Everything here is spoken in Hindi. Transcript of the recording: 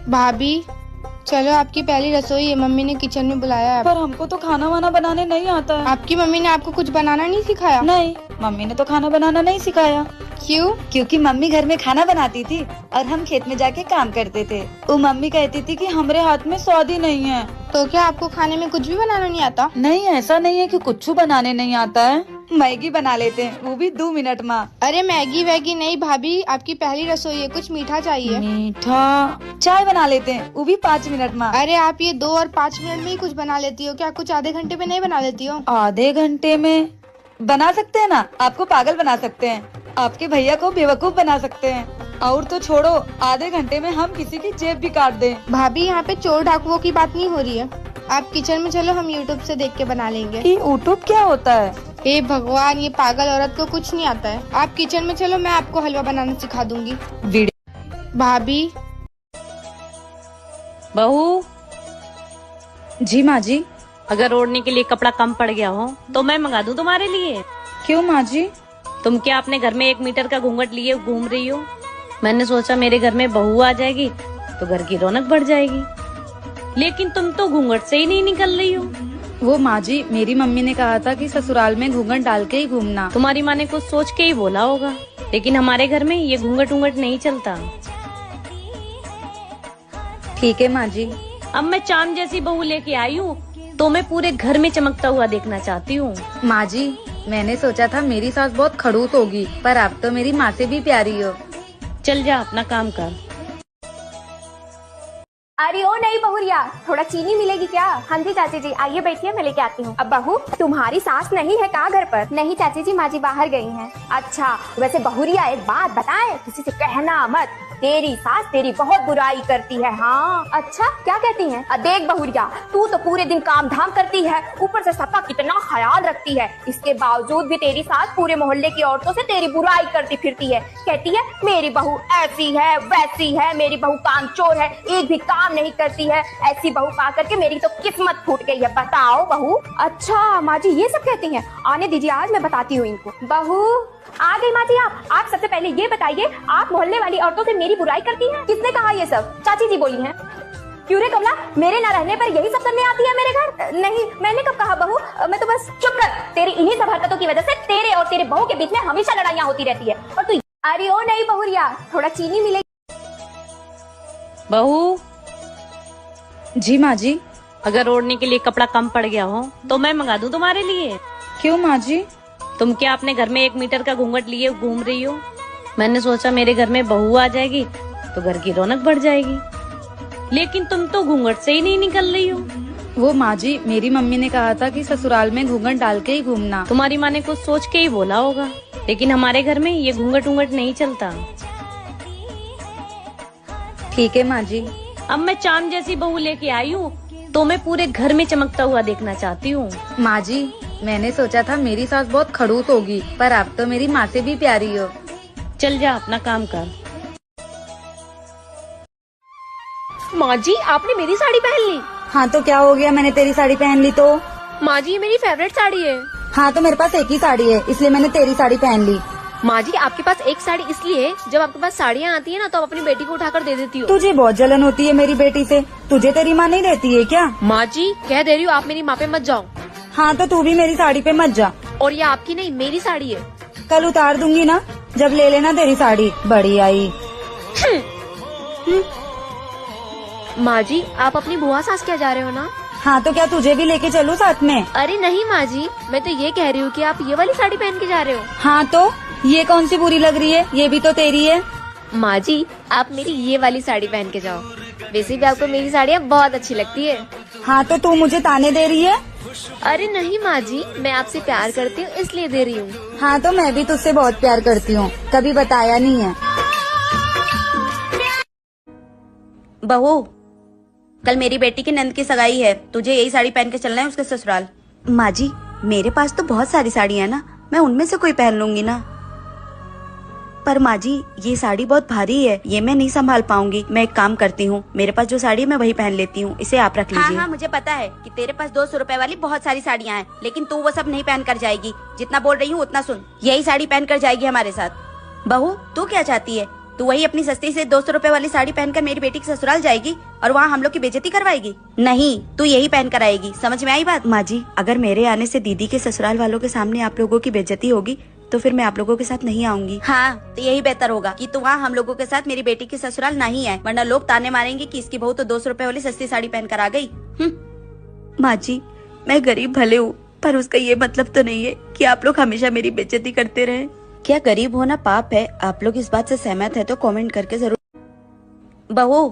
भाभी चलो, आपकी पहली रसोई है, मम्मी ने किचन में बुलाया है। पर हमको तो खाना वाना बनाने नहीं आता है। आपकी मम्मी ने आपको कुछ बनाना नहीं सिखाया? नहीं, मम्मी ने तो खाना बनाना नहीं सिखाया। क्यों? क्योंकि मम्मी घर में खाना बनाती थी और हम खेत में जाके काम करते थे। वो मम्मी कहती थी कि हमारे हाथ में स्वाद ही नहीं है। तो क्या आपको खाने में कुछ भी बनाना नहीं आता? नहीं, ऐसा नहीं है कि कुछ बनाने नहीं आता है। मैगी बना लेते हैं, वो भी 2 मिनट में। अरे मैगी वैगी नहीं भाभी, आपकी पहली रसोई है, कुछ मीठा चाहिए। मीठा? चाय बना लेते हैं, वो भी 5 मिनट में। अरे आप ये 2 और 5 मिनट में ही कुछ बना लेती हो क्या? कुछ आधे घंटे में नहीं बना लेती हो? आधे घंटे में बना सकते हैं ना। आपको पागल बना सकते हैं, आपके भैया को बेवकूफ बना सकते हैं, और तो छोड़ो, आधे घंटे में हम किसी की जेब भी काट दें। भाभी यहाँ पे चोर डाकुओं की बात नहीं हो रही है। आप किचन में चलो, हम यूट्यूब से देख के बना लेंगे। ये यूट्यूब क्या होता है? हे भगवान, ये पागल औरत को कुछ नहीं आता है। आप किचन में चलो, मैं आपको हलवा बनाना सिखा दूंगी। भाभी। बहू। जी माँ जी। अगर ओढ़ने के लिए कपड़ा कम पड़ गया हो तो मैं मंगा दूं तुम्हारे लिए। क्यों माँ जी? तुम क्या अपने घर में 1 मीटर का घूंघट लिए घूम रही हो? मैंने सोचा मेरे घर में बहू आ जाएगी तो घर की रौनक बढ़ जाएगी, लेकिन तुम तो घूंघट से ही नहीं निकल रही हो। वो माँ जी, मेरी मम्मी ने कहा था कि ससुराल में घूंघट डाल के ही घूमना। तुम्हारी माँ ने कुछ सोच के ही बोला होगा, लेकिन हमारे घर में ये घूंघट उंघट नहीं चलता। ठीक है माँ जी। अब मैं चांद जैसी बहू लेके आई हूँ तो मैं पूरे घर में चमकता हुआ देखना चाहती हूँ। माँ जी, मैंने सोचा था मेरी सास बहुत खड़ूस होगी, पर आप तो मेरी माँ से भी प्यारी हो। चल जा, अपना काम कर। अरे ओ नहीं बहुरिया, थोड़ा चीनी मिलेगी क्या? हाँ जी चाची जी, आइए बैठिए, मैं लेके आती हूँ। अब बहू, तुम्हारी सास नहीं है क्या घर पर? नहीं चाची जी, माँ जी बाहर गई हैं। अच्छा, वैसे बहुरिया एक बात बताएं, किसी से कहना मत, तेरी सास तेरी बहुत बुराई करती है। हाँ अच्छा, क्या कहती हैं? देख बहुरिया, तू तो पूरे दिन काम धाम करती है, ऊपर से सबका कितना ख्याल रखती है, इसके बावजूद भी तेरी सास पूरे मोहल्ले की औरतों से तेरी बुराई करती फिरती है। कहती है मेरी बहू ऐसी है वैसी है, मेरी बहू कामचोर है, एक भी काम नहीं करती है। ऐसी बहू पा करके मेरी तो किस्मत फूट गई है। बताओ बहू। अच्छा माँ जी, ये सब कहती हैं? आने दीजिए, आज मैं बताती हूँ इनको। बहू आ गई माँ जी। आप सबसे पहले ये बताइए, आप मोहल्ले वाली औरतों से मेरी बुराई करती हैं? किसने कहा ये सब? चाची जी बोली हैं। क्यों रे कमला, मेरे न रहने पर यही सब करने आती है मेरे घर? नहीं, मैंने कब कहा बहू, मैं तो बस। चुप कर, तेरी इन्हीं सब हरकतों की वजह से तेरे और तेरे बहू के बीच में हमेशा लड़ाइयाँ होती रहती है। और तू। अरे ओ नहीं बहुरिया, थोड़ा चीनी मिलेगी? बहू। जी माँ जी। अगर ओढ़ने के लिए कपड़ा कम पड़ गया हो तो मैं मंगा दूं तुम्हारे लिए। क्यों माँ जी? तुम क्या अपने घर में 1 मीटर का घूंघट लिए घूम रही हो? मैंने सोचा मेरे घर में बहू आ जाएगी तो घर की रौनक बढ़ जाएगी, लेकिन तुम तो घूंघट से ही नहीं निकल रही हो। वो माँ जी, मेरी मम्मी ने कहा था कि ससुराल में घूंघट डाल के ही घूमना। तुम्हारी माँ ने कुछ सोच के ही बोला होगा, लेकिन हमारे घर में ये घूंघट उंघट नहीं चलता। ठीक है माँ जी। अब मैं चांद जैसी बहू लेके आई हूँ तो मैं पूरे घर में चमकता हुआ देखना चाहती हूँ। माँ जी, मैंने सोचा था मेरी सास बहुत खड़ूस होगी, पर आप तो मेरी माँ से भी प्यारी हो। चल जा, अपना काम कर। माँ जी, आपने मेरी साड़ी पहन ली? हाँ तो क्या हो गया, मैंने तेरी साड़ी पहन ली तो? माँ जी, ये मेरी फेवरेट साड़ी है। हाँ तो मेरे पास एक ही साड़ी है, इसलिए मैंने तेरी साड़ी पहन ली। माँ जी, आपके पास एक साड़ी इसलिए है, जब आपके पास साड़ियाँ आती है ना तो आप अपनी बेटी को उठाकर दे देती हो। तुझे बहुत जलन होती है मेरी बेटी से, तुझे तेरी माँ नहीं देती है क्या? माँ जी, कह दे रही हूँ, आप मेरी माँ पे मत जाओ। हाँ तो तू भी मेरी साड़ी पे मत जा। और ये आपकी नहीं, मेरी साड़ी है। कल उतार दूंगी ना, जब ले लेना तेरी साड़ी। बड़ी आई। माँ जी, आप अपनी बुआ सास क्या जा रहे हो ना? हाँ तो क्या तुझे भी लेके चलूं साथ में? अरे नहीं माँ जी, मैं तो ये कह रही हूँ कि आप ये वाली साड़ी पहन के जा रहे हो। हाँ तो ये कौन सी बुरी लग रही है, ये भी तो तेरी है। माँ जी, आप मेरी ये वाली साड़ी पहन के जाओ, वैसे भी आपको मेरी साड़ियाँ बहुत अच्छी लगती है। हाँ तो तू मुझे ताने दे रही है? अरे नहीं माँ जी, मैं आपसे प्यार करती हूँ इसलिए दे रही हूँ। हाँ तो मैं भी तुझसे बहुत प्यार करती हूँ, कभी बताया नहीं है। बहू, कल मेरी बेटी की नंद की सगाई है, तुझे यही साड़ी पहन के चलना है उसके ससुराल। माँ जी, मेरे पास तो बहुत सारी साड़ी है ना, मैं उनमें से कोई पहन लूंगी ना। पर माँ जी, ये साड़ी बहुत भारी है, ये मैं नहीं संभाल पाऊंगी। मैं एक काम करती हूँ, मेरे पास जो साड़ी है मैं वही पहन लेती हूँ, इसे आप रख लीजिए। हाँ, मुझे पता है कि तेरे पास 200 रुपए वाली बहुत सारी साड़ियाँ हैं, लेकिन तू वो सब नहीं पहन कर जाएगी। जितना बोल रही हूँ उतना सुन, यही साड़ी पहन कर जाएगी हमारे साथ। बहू, तू क्या चाहती है? तू वही अपनी सस्ती से 200 रुपए वाली साड़ी पहनकर मेरी बेटी के ससुराल जाएगी और वहाँ हम लोग की बेइज्जती करवाएगी? नहीं, तू यही पहन कर आएगी। समझ में आई बात? माँ जी, अगर मेरे आने से दीदी के ससुराल वालों के सामने आप लोगों की बेइज्जती होगी तो फिर मैं आप लोगों के साथ नहीं आऊंगी। हाँ, तो यही बेहतर होगा कि तू वहाँ हम लोगों के साथ मेरी बेटी के ससुराल नहीं है, वरना लोग ताने मारेंगे कि इसकी बहू तो 200 रुपए वाली सस्ती साड़ी पहन कर आ गई। माँ जी, मैं गरीब भले हूँ, पर उसका ये मतलब तो नहीं है कि आप लोग हमेशा मेरी बेइज्जती करते रहे। क्या गरीब होना पाप है? आप लोग इस बात से सहमत है तो कमेंट करके जरूर। बहू,